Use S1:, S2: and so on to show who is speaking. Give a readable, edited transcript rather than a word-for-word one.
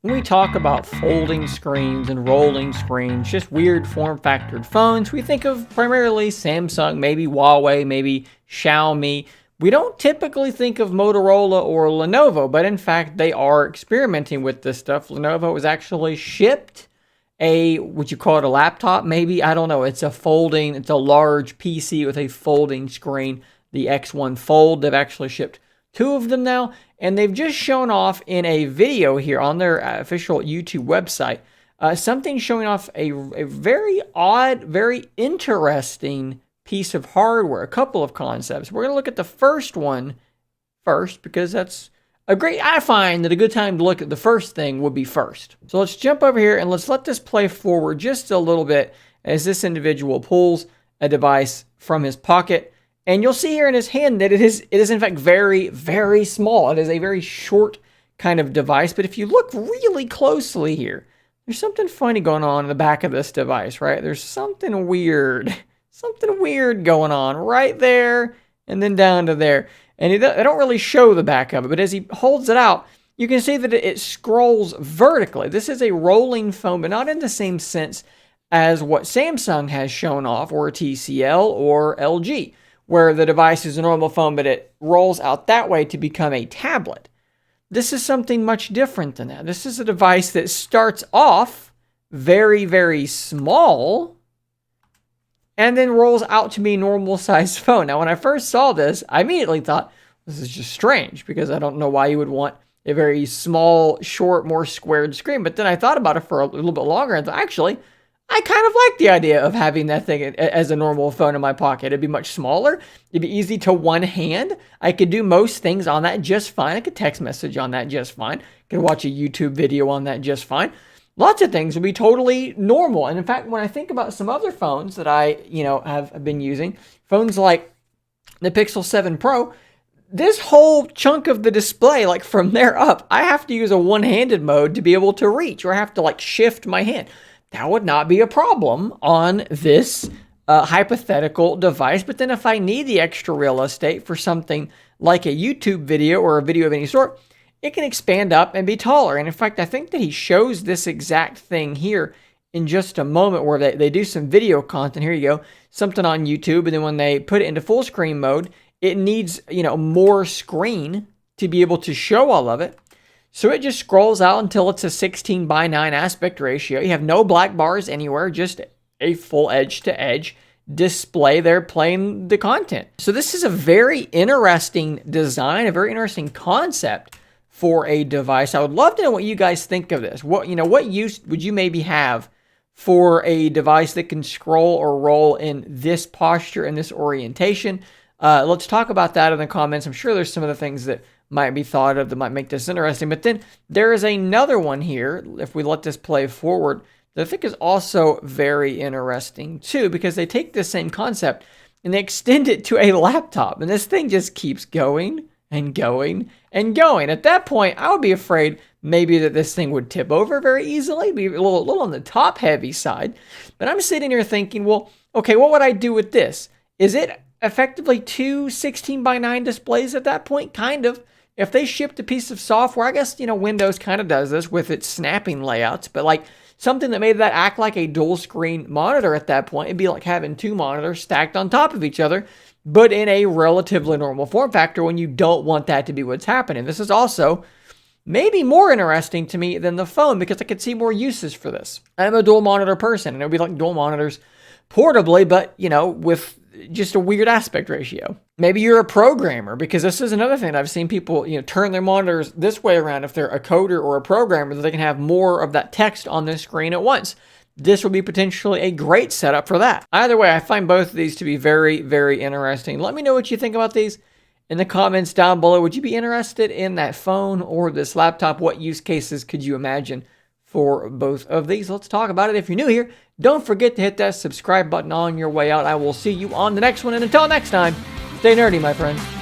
S1: When we talk about folding screens and rolling screens, just weird form factored phones, we think of primarily Samsung, maybe Huawei, maybe Xiaomi. We don't typically think of Motorola or Lenovo, but in fact, they are experimenting with this stuff. Lenovo has actually shipped would you call it a laptop? Maybe, I don't know. It's a large PC with a folding screen, the X1 Fold. They've actually shipped two of them now, and they've just shown off in a video here on their official YouTube website, something showing off a very odd, very interesting piece of hardware, a couple of concepts. We're going to look at the first one first because I find that a good time to look at the first thing would be first. So let's jump over here and let's let this play forward just a little bit as this individual pulls a device from his pocket. And you'll see here in his hand that it is in fact very, very small. It is a very short kind of device. But if you look really closely here, there's something funny going on in the back of this device, right? There's something weird going on right there and then down to there. And I don't really show the back of it, but as he holds it out, you can see that it scrolls vertically. This is a rolling phone, but not in the same sense as what Samsung has shown off, or TCL or LG, where the device is a normal phone, but it rolls out that way to become a tablet. This is something much different than that. This is a device that starts off very, very small and then rolls out to be a normal sized phone. Now, when I first saw this, I immediately thought, this is just strange because I don't know why you would want a very small, short, more squared screen. But then I thought about it for a little bit longer and thought, actually, I kind of like the idea of having that thing as a normal phone in my pocket. It'd be much smaller. It'd be easy to one hand. I could do most things on that just fine. I could text message on that just fine. I could watch a YouTube video on that just fine. Lots of things would be totally normal. And in fact, when I think about some other phones that I, have been using, phones like the Pixel 7 Pro, this whole chunk of the display, like from there up, I have to use a one-handed mode to be able to reach, or I have to shift my hand. That would not be a problem on this hypothetical device. But then if I need the extra real estate for something like a YouTube video or a video of any sort, it can expand up and be taller. And in fact, I think that he shows this exact thing here in just a moment where they do some video content. Here you go, something on YouTube. And then when they put it into full screen mode, it needs, more screen to be able to show all of it. So it just scrolls out until it's a 16:9 aspect ratio. You have no black bars anywhere, just a full edge-to-edge display there playing the content. So this is a very interesting design, a very interesting concept for a device. I would love to know what you guys think of this. What use would you maybe have for a device that can scroll or roll in this posture and this orientation? Let's talk about that in the comments. I'm sure there's some other things that might be thought of that might make this interesting. But then there is another one here, if we let this play forward, that I think is also very interesting too, because they take this same concept and they extend it to a laptop. And this thing just keeps going and going and going. At that point, I would be afraid maybe that this thing would tip over very easily, be a little on the top heavy side. But I'm sitting here thinking, well, okay, what would I do with this? Is it effectively two 16:9 displays at that point? Kind of. If they shipped a piece of software, I guess, Windows kind of does this with its snapping layouts, but something that made that act like a dual screen monitor at that point, it'd be like having two monitors stacked on top of each other, but in a relatively normal form factor when you don't want that to be what's happening. This is also maybe more interesting to me than the phone because I could see more uses for this. I'm a dual monitor person, and it would be like dual monitors portably, but, with just a weird aspect ratio. Maybe you're a programmer, because this is another thing. I've seen people, turn their monitors this way around if they're a coder or a programmer, that they can have more of that text on their screen at once. This would be potentially a great setup for that. Either way, I find both of these to be very, very interesting. Let me know what you think about these in the comments down below. Would you be interested in that phone or this laptop? What use cases could you imagine for both of these? Let's talk about it. If you're new here, don't forget to hit that subscribe button on your way out. I will see you on the next one. And until next time, stay nerdy, my friends.